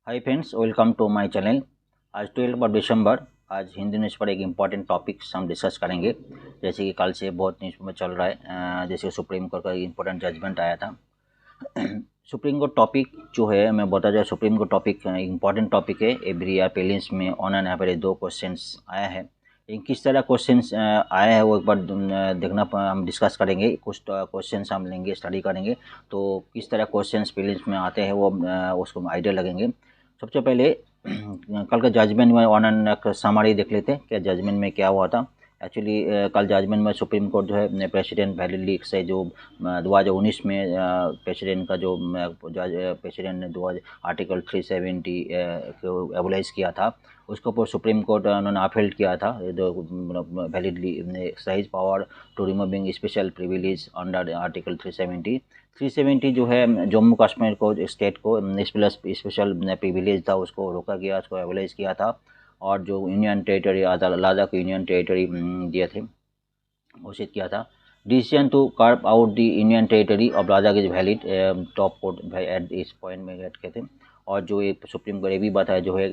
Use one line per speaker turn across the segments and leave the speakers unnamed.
Hi friends, welcome to my channel. आज 12 दिसंबर। आज Hindi news पर एक इम्पॉर्टेंट टॉपिक्स हम डिस्कस करेंगे। जैसे कि कल से बहुत न्यूज़ में चल रहा है, जैसे सुप्रीम कोर्ट का इम्पोर्टेंट जजमेंट आया था। सुप्रीम कोर्ट टॉपिक जो है, मैं बता जाए, supreme court topic important topic है। एवरी ईयर प्रीलिम्स में ऑन एन एवरेज 2 क्वेश्चंस आया है। लेकिन किस तरह क्वेश्चंस आया है वो एक बार देखना, हम डिस्कस करेंगे। कुछ क्वेश्चंस हम लेंगे, स्टडी करेंगे, तो किस तरह क्वेश्चंस प्रीलिम्स में आते हैं वो उसको आइडिया लगेंगे। सबसे पहले कल का जजमेंट में ऑन एन एक समरी देख लेते हैं, क्या जजमेंट में क्या हुआ था। एक्चुअली कल जजमेंट में सुप्रीम कोर्ट जो है प्रेसिडेंट वैलिडली से जो 2019 में प्रेसिडेंट का जो प्रेसिडेंट ने 2000 आर्टिकल 370 को एबोलाइज किया था, उसके ऊपर सुप्रीम कोर्ट उन्होंने अपील किया था। जो validly exercise power to removing special privilege under article 370 जो है जम्मू कश्मीर को, स्टेट को स्पेशल प्रिविलेज था, उसको रोका गया, उसको एबोलाइज किया था। और जो यूनियन टेरिटरी लद्दाख को यूनियन टेरिटरी दिए थे, घोषित किया था। Decision to carve out the union territory of Ladakh is valid, top court at this point में ऐड किए थे। और जो एक सुप्रीम कोर्ट ये भी बताया जो है,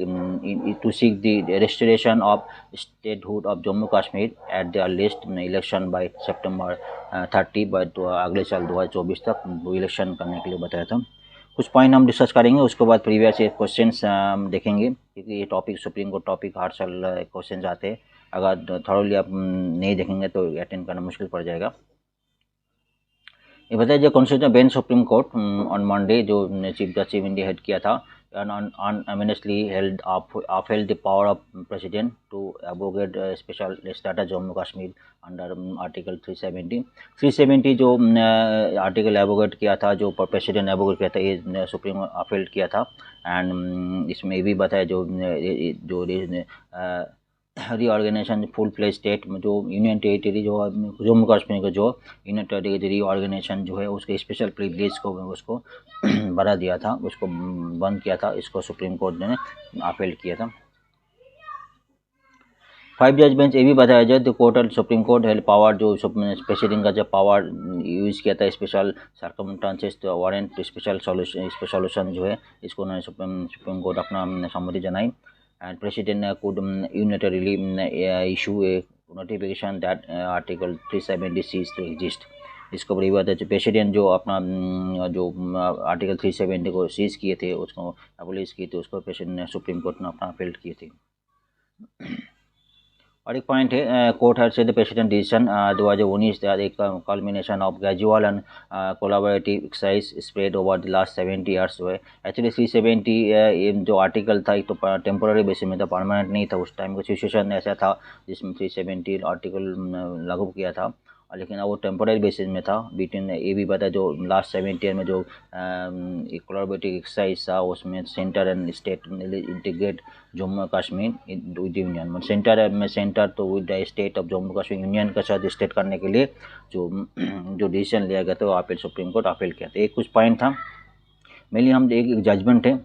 to seek the restoration of statehood of Jammu Kashmir at the earliest election by September 30, but अगले साल 2024 तक वो इलेक्शन करने के लिए बताया था। कुछ पॉइंट हम डिस्कस करेंगे, उसके बाद प्रीवियस क्वेश्चंस देखेंगे, क्योंकि ये टॉपिक सुप्रीम कोर्ट टॉपिक हर साल क्वेश्चन आते हैं। अगर थॉरोली आप नहीं देखेंगे तो अटेंड करना मुश्किल पड़ जाएगा। ये बताइए, जो constitution bench supreme court on Monday जो chief justice of India head किया था, unanimously upheld the power of president to abrogate special status Jammu Kashmir under article 370 जो आर्टिकल एबोगेट किया था, जो प्रेसिडेंट एबोगेट किया था, ये सुप्रीम अपील किया था। एंड इसमें ये भी बताया जो रीऑर्गेनाइजेशन फुल प्लेज स्टेट में जो यूनियन टेरिटरी जो जम्मू कश्मीर का जो यूनियन टेरिटरी रीऑर्गेनाइजेशन जो है, उसके स्पेशल प्रिविलेज को उसको बढ़ा दिया था, उसको बंद किया था। इसको सुप्रीम कोर्ट ने अपील किया था। 5 जज बेंच ये भी बताया जाए तो court supreme court held power, जो प्रेसिडेंट का जब पावर यूज़ किया था स्पेशल सर्कमस्टांसेस तो वारंट स्पेशल सॉल्यूशन जो है, इसको उन्होंने सुप्रीम कोर्ट अपना सम्मति जनाई। And president could unitarily issue a notification that article 370 cease to exist. इसको बड़ी बात है, प्रेसिडेंट जो अपना जो आर्टिकल 370 को सीज किए थे, उसको एबोलिश किए थे, उसको प्रेसिडेंट ने सुप्रीम कोर्ट ने अपना अपील किए थे। और एक पॉइंट है, court had said the president decision 2019 एक culmination of gradual and collaborative exercise spread over the last 70 years जो है। एक्चुअली 370 जो आर्टिकल था, एक तो टेम्पोररी बेसिस में था, परमानेंट नहीं था। उस टाइम का सिचुएशन ऐसा था जिसमें 370 आर्टिकल लागू किया था, लेकिन वो टेम्पोररी बेसिस में था। बिटवीन ये भी पता, जो लास्ट 70 ईयर में जो कोलैबोरेटिव एक्सरसाइज था, उसमें centre and state integrate Jammu Kashmir with union, centre तो with the state of Jammu Kashmir union के साथ स्टेट करने के लिए जो डिसीजन लिया गया था, वो अपील सुप्रीम कोर्ट अपील किया था। एक कुछ पॉइंट था, मेनली हम एक जजमेंट है।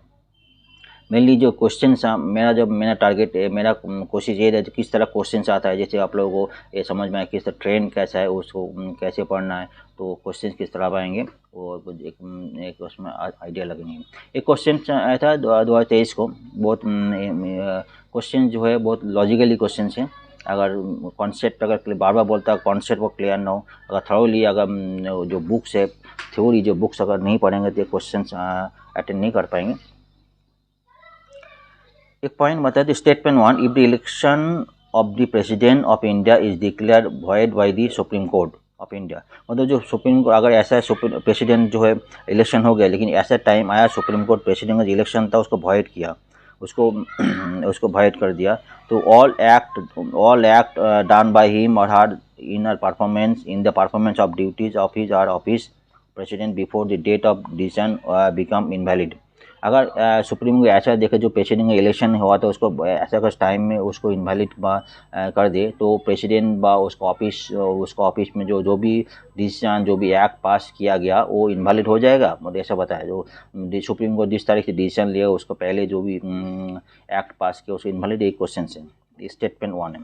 मेनली जो क्वेश्चन मेरा टारगेट है, मेरा कोशिश ये है किस तरह क्वेश्चन आता है, जैसे आप लोगों को ये समझ में आए किस तरह ट्रेंड कैसा है, उसको कैसे पढ़ना है, तो क्वेश्चन किस तरह आएंगे वो एक उसमें आइडिया लगेंगे। एक क्वेश्चन आया था 2023 को, बहुत क्वेश्चन जो है बहुत लॉजिकली क्वेश्चन है। अगर कॉन्सेप्ट अगर बार बार बोलता है, कॉन्सेप्ट वो क्लियर ना हो, अगर थोरोली अगर जो बुक्स है, थ्योरी जो बुक्स अगर नहीं पढ़ेंगे तो ये क्वेश्चन अटेंड नहीं कर पाएंगे। एक पॉइंट बता the statement 1, if the election of the president of India is declare void by the supreme court of India, मतलब जो सुप्रीम कोर्ट अगर ऐसा प्रेसिडेंट जो है इलेक्शन हो गया, लेकिन ऐसा टाइम आया सुप्रीम कोर्ट प्रेसिडेंट का इलेक्शन था, उसको वॉइड किया, उसको उसको वॉइड कर दिया, तो all act done by him or her in the performance of duties of his or office president before the date of decision become invalid. अगर सुप्रीम कोर्ट ऐसा देखे जो प्रेसिडेंट का इलेक्शन हुआ था, उसको ऐसा कुछ टाइम में उसको इनवैलिड कर दे, तो प्रेसिडेंट उसको ऑफिस में जो भी डिसीजन, जो भी एक्ट पास किया गया, वो इनवैलिड हो जाएगा। मतलब ऐसा बताया, जो सुप्रीम कोर्ट जिस तारीख से डिसीजन लिया, उसको पहले जो भी एक्ट पास किया, उसको इनवैलिड, एक क्वेश्चन है, स्टेटमेंट 1 है।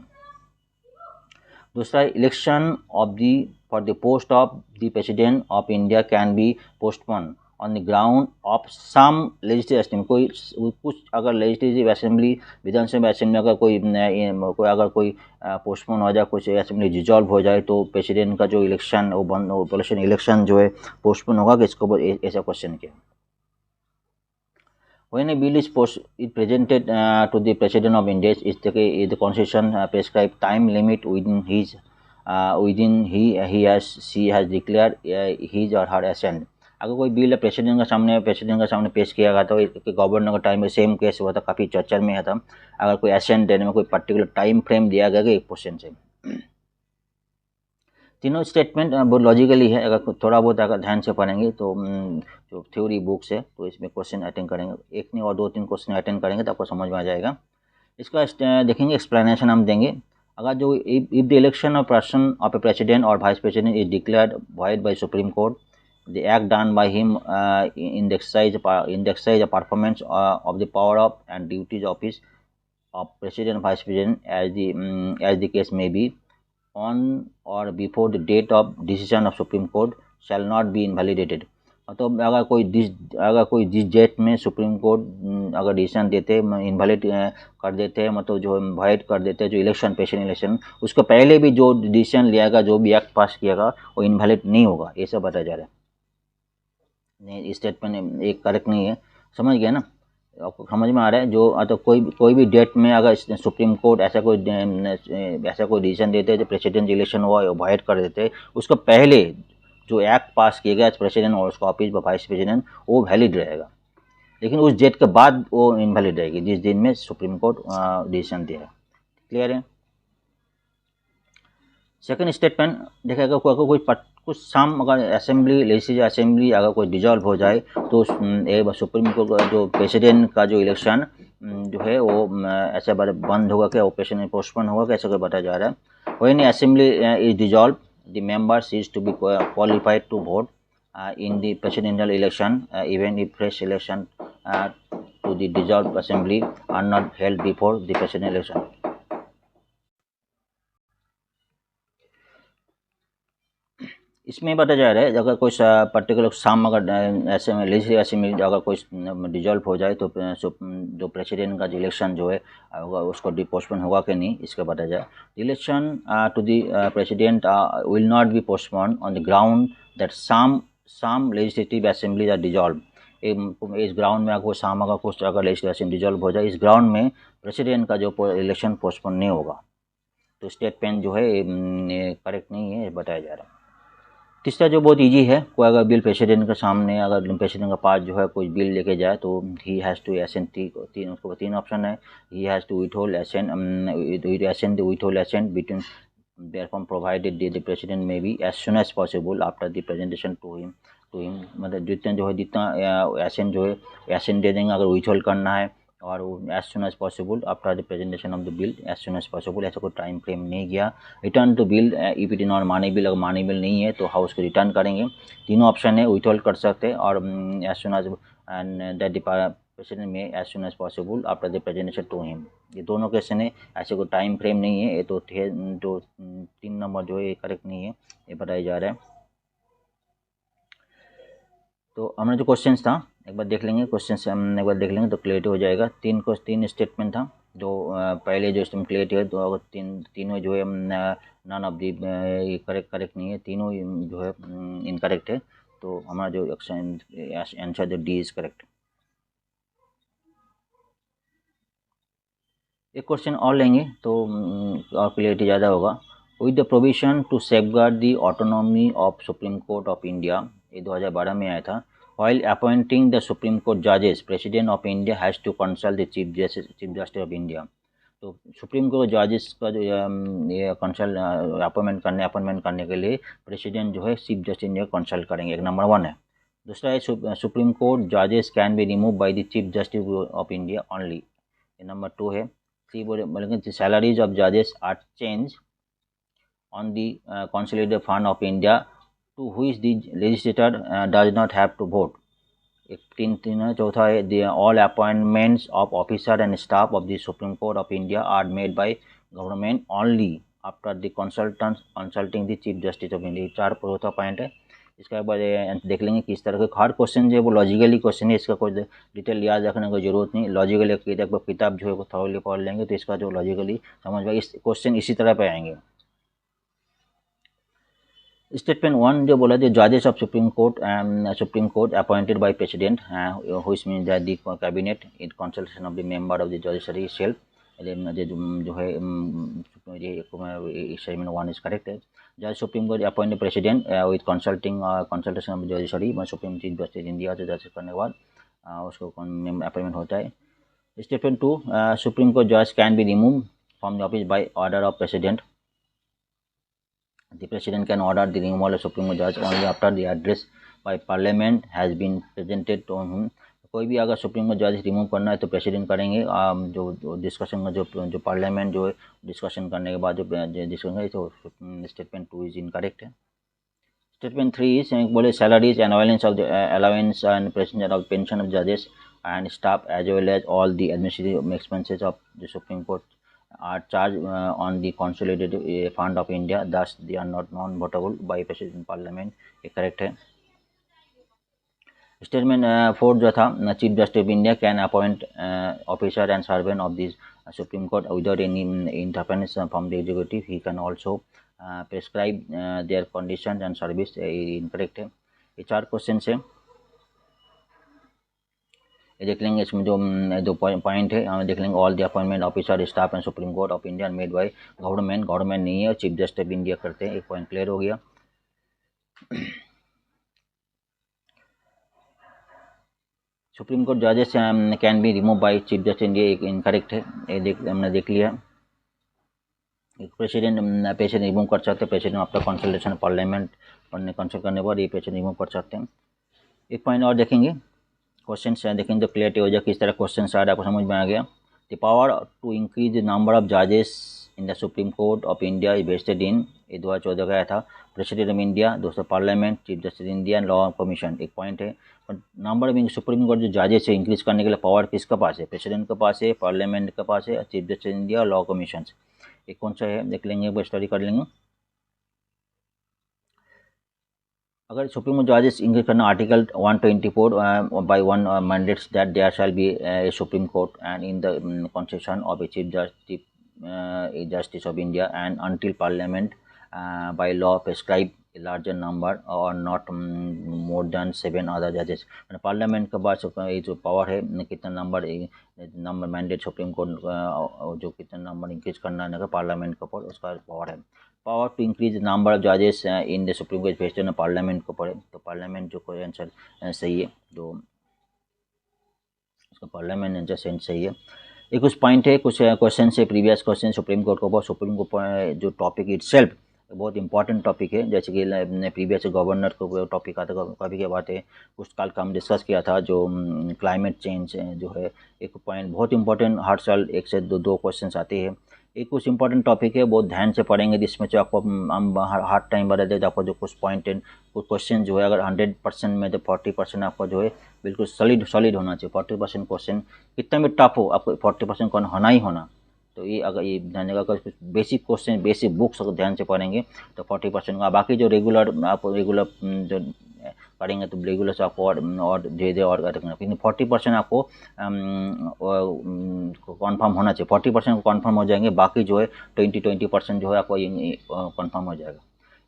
दूसरा, election of the for the post of the president of India can be postpone on the ground of some legislative assembly, कोई कुछ अगर लेजिस्लेटिव असेंबली, विधानसभा असेंबली अगर कोई पोस्टपोन हो जाए, कुछ असेंबली डिजॉल्व हो जाए, तो प्रेसिडेंट का जो इलेक्शन वो बंद, इलेक्शन जो है पोस्टपोन होगा कि इसको ऐसा क्वेश्चन किया। When a bill is presented to the President of India, is the Constitution prescribed time limit within he has she has declared his or her assent। अगर कोई बिल प्रेसिडेंट का सामने पेश किया गया तो गवर्नर का टाइम में सेम केस हुआ था, काफ़ी चर्चा में था। अगर कोई असेंट देने में कोई पर्टिकुलर टाइम फ्रेम दिया गया एक क्वेश्चन से। तीनों स्टेटमेंट बहुत लॉजिकली है, अगर थोड़ा बहुत अगर ध्यान से पढ़ेंगे तो जो थ्योरी बुक्स है तो इसमें क्वेश्चन अटेंड करेंगे, एक नहीं और 2-3 क्वेश्चन अटेंड करेंगे तो आपको समझ में आ जाएगा। इसका देखेंगे, एक्सप्लेनेशन हम देंगे। अगर जो if the election of person of a president or vice president is declared void by supreme court, the act done by him in the exercise the performance of the power of and duties office of president vice president as the case may be on or before the date of decision of supreme court shall not be invalidated। मतलब अगर कोई जिस date में supreme court अगर decision देते invalid कर देते, मतलब जो वाइड कर देते जो इलेक्शन प्रेसिडेंट इलेक्शन, उसको पहले भी जो डिसीजन लिया गया, जो भी एक्ट पास किया गया वो इनवैलिड नहीं होगा, ये सब बताया जा रहा है। नहीं, स्टेटमेंट एक करेक्ट नहीं है, समझ गया ना, आपको समझ में आ रहा है। जो तो कोई भी डेट में अगर सुप्रीम कोर्ट ऐसा कोई डिसीजन देते जो प्रेसिडेंट इलेक्शन हुआ वाइड कर देते, उसको पहले जो एक्ट पास किया गया प्रेसिडेंट और उसका ऑफिस वाइस प्रेसिडेंट वो वैलिड रहेगा, लेकिन उस डेट के बाद वो इनवैलिड रहेगी जिस दिन में सुप्रीम कोर्ट डिसीजन दिया है। क्लियर है। सेकंड स्टेटमेंट देखेगा, कोई कुछ सम अगर असेंबली लेजिस्लेटिव असेंबली अगर कोई डिजॉल्व हो जाए तो सुप्रीम कोर्ट का जो प्रेसिडेंट का जो इलेक्शन जो है वो ऐसे बंद होगा क्या, प्रेसिडेंट पोस्टपोन होगा कैसे कोई बताया जा रहा है। When assembly is dissolve the members is to be qualified to vote in the presidential election even if fresh election to the dissolve assembly are not held before the president election. इसमें बताया जा रहा है अगर कोई particular शाम अगर ऐसे में लेजिस्लेटिव असेंबली अगर कोई डिजॉल्व हो जाए तो जो प्रेसिडेंट का जो इलेक्शन जो है उसको पोस्टपोन होगा कि नहीं, इसका बताया जाए। Election to the president will not be postpone on the ground that some legislative assembly are dissolve. इस ग्राउंड में अगर शाम अगर कुछ अगर लेजिस्लेटिव असेंबली डिजॉल्व हो जाए, इस ग्राउंड में प्रेसिडेंट का जो इलेक्शन पोस्टपोन नहीं होगा, तो स्टेटमेंट जो है करेक्ट नहीं है, बताया जा रहा है। तीसरा जो बहुत इजी है, कोई अगर बिल प्रेसिडेंट के सामने अगर प्रेसिडेंट का पास जो है कोई बिल लेके जाए तो ही हैज़ टू असेंट, उसको 3 ऑप्शन है। He has to withhold assent withhold assent between therefore provided the president may be as soon as possible after the presentation to him मतलब जितना असेंट जो है असेंट दे देंगे अगर विथहोल्ड करना है, और as soon as possible after the presentation of the bill, as soon as possible, ऐसा कोई टाइम फ्रेम नहीं किया। Return to bill if it is not मानेबल, अगर मानेबल नहीं है तो हाउस को रिटर्न करेंगे। तीनों ऑप्शन है, विथहोल्ड कर सकते हैं और as soon as and that the president में as soon as possible after the presentation to him, ये दोनों क्वेश्चन है, ऐसे कोई टाइम फ्रेम नहीं है। ये तो 3 नंबर जो है ये करेक्ट नहीं है, ये बताया जा रहा है। तो हमारा जो क्वेश्चन था एक बार देख लेंगे, क्वेश्चन से हम एक बार देख लेंगे तो क्लियर हो जाएगा। 3 स्टेटमेंट था, जो पहले जो स्टेटमेंट क्लियर है, तो अगर तीनों जो है नन ऑफ दी करेक्ट नहीं है, तीनों जो है इनकरेक्ट है, तो हमारा जो आंसर जो डी इज करेक्ट। एक क्वेश्चन और लेंगे तो और क्लियरिटी ज़्यादा होगा। With the provision to safeguard the autonomy of supreme court of India, ये 2012 में आया था। While appointing the Supreme Court judges, President of India has to consult the Chief Justice of India। तो सुप्रीम कोर्ट जजेस का जो ये consult appointment करने के लिए प्रेसिडेंट जो है चीफ जस्टिस इंडिया कंसल्ट करेंगे, एक नंबर 1 है। दूसरा है सुप्रीम कोर्ट जजेस can be remove by the Chief justice of India only, ये नंबर 2 है। बोलेंगे सैलरीज ऑफ जजेस are change on the consolidated fund of India to which the legislator does not have to vote। एक तीन है। चौथा है the all appointments of officer and staff of the Supreme Court of India are made by government only after the consulting the Chief Justice of India। 4 चौथा point है। इसके बाद देख लेंगे किस तरह के हर क्वेश्चन जो है वो लॉजिकली क्वेश्चन है, इसका कोई डिटेल याद रखने की जरूरत नहीं। लॉजिकली एक किताब जो है वो थॉरली पढ़ लेंगे तो इसका जो लॉजिकली समझ में इस क्वेश्चन इसी तरह पे आएंगे। स्टेटमेंट 1 जो बोला, द जजेस of supreme Court appointed by president which means that the cabinet in consultation of the member of the judiciary self, जो है स्टेटमेंट 1 इज करेक्ट है। जज Supreme Court appointed president with consultation of judiciary, Supreme Chief justice India से जज करने के बाद उसको अपॉइंटमेंट होता है। स्टेटमेंट 2, सुप्रीम कोर्ट जज can be remove from the office by order of president. The President can order the removal of Supreme Court judge only after the address by Parliament has been presented to him। कोई भी अगर supreme Court जज remove करना है तो president करेंगे, जो discussion का जो पार्लियामेंट जो डिस्कशन करने के बाद जो डिस्कशन है, तो स्टेटमेंट 2 इज इनकरेक्ट है। स्टेटमेंट 3 इज बोले salaries and allowance and present of pension of जजेस and staff as well as all the administrative expenses of the supreme court are charged on the consolidated fund of India, thus they are not non-votable by President Parliament। ये correct है। Statement 4 जो था, Chief justice of India can appoint officer and servant of this Supreme Court without any interference from the executive, he can also prescribe their condition and service, incorrect है। ये 4 question है, ये देख लेंगे। इसमें जो पॉइंट है हमें देख लेंगे, all the appointment officer staff and supreme court of India made by government नहीं है, चीफ जस्टिस ऑफ इंडिया करते हैं। एक पॉइंट क्लियर हो गया। सुप्रीम कोर्ट जजेस can be remove by chief justice India, एक इनकरेक्ट है, ये हमने देख लिया। प्रेसिडेंट रिमूव कर सकते हैं, president after consultation parliament consult करने के बाद ये प्रेसिडेंट रिमूव कर सकते हैं। एक पॉइंट और देखेंगे, क्वेश्चन देखेंगे तो क्लियरिटी हो जाए किस तरह क्वेश्चन आ रहा है, आपको समझ में आ गया। The power to increase the number of जजेस in the supreme court of India is vested in, ये 2014 का आया था, प्रेसिडेंट ऑफ इंडिया, दोस्तों parliament, chief justice India and law commission. एक पॉइंट है, नंबर ऑफ सुप्रीम कोर्ट जो जजेस है इंक्रीज करने के लिए पावर किसके पास है, प्रेसिडेंट के पास है, पार्लियामेंट के पास है, चीफ जस्टिस इंडिया और लॉ कमीशन। एक कौन सा है देख लेंगे, वो स्टडी कर लेंगे। अगर सुप्रीम कोर्ट जजेस इंक्रीज करना, article 124 by 1 mandates that there shall be a Supreme Court and in the constitution of a Chief justice of India and until Parliament by law prescribe a larger number और not more than 7 other जजेस। Parliament के बाद ये जो power है, कितना number mandate supreme court जो कितना नंबर इंक्रीज करना है पार्लियामेंट के ऊपर, उसका पावर है। Power to increase number of जजेस in the supreme court western parliament को पढ़े, तो पार्लियामेंट जो कोई आंसर सही है, जो उसका पार्लियामेंट आंसर सही है। एक कुछ पॉइंट है, कुछ क्वेश्चन है, प्रीवियस क्वेश्चन सुप्रीम कोर्ट को, सुप्रीम कोर्ट जो टॉपिक इटसेल्फ बहुत इंपॉर्टेंट टॉपिक है, जैसे कि प्रीवियस गवर्नर को टॉपिक आता था, कभी क्या बात है कुछ काल का हम डिस्कस किया था, जो क्लाइमेट चेंज जो है एक पॉइंट बहुत इंपॉर्टेंट, हर साल 1 से 2 क्वेश्चन आते हैं। एक कुछ इंपॉर्टेंट टॉपिक है, बहुत ध्यान से पढ़ेंगे, जिसमें जो आपको हम हर टाइम बता देते, आपको जो कुछ पॉइंट है, कुछ क्वेश्चन जो है अगर 100% में तो 40% आपको जो है बिल्कुल सॉलिड होना चाहिए। 40% क्वेश्चन कितना भी टफ हो, आपको 40% कौन होना ही होना। तो ये अगर ये ध्यान देगा, अगर कुछ बेसिक क्वेश्चन बेसिक बुक्स अगर ध्यान से पढ़ेंगे तो 40% का, बाकी जो रेगुलर आप रेगुलर जो पढ़ेंगे तो रेगुलर से आपको और धीरे धीरे और रखना, लेकिन 40% आपको कन्फर्म होना चाहिए। 40% को कन्फर्म हो जाएंगे, बाकी जो है 20% जो है आपको कन्फर्म हो जाएगा।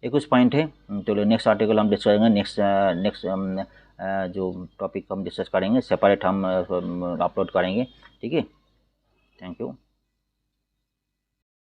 एक कुछ पॉइंट है, तो नेक्स्ट आर्टिकल हम डिस्कस करेंगे, नेक्स्ट जो टॉपिक हम डिस्कस करेंगे सेपरेट हम अपलोड करेंगे, ठीक है। Thank you.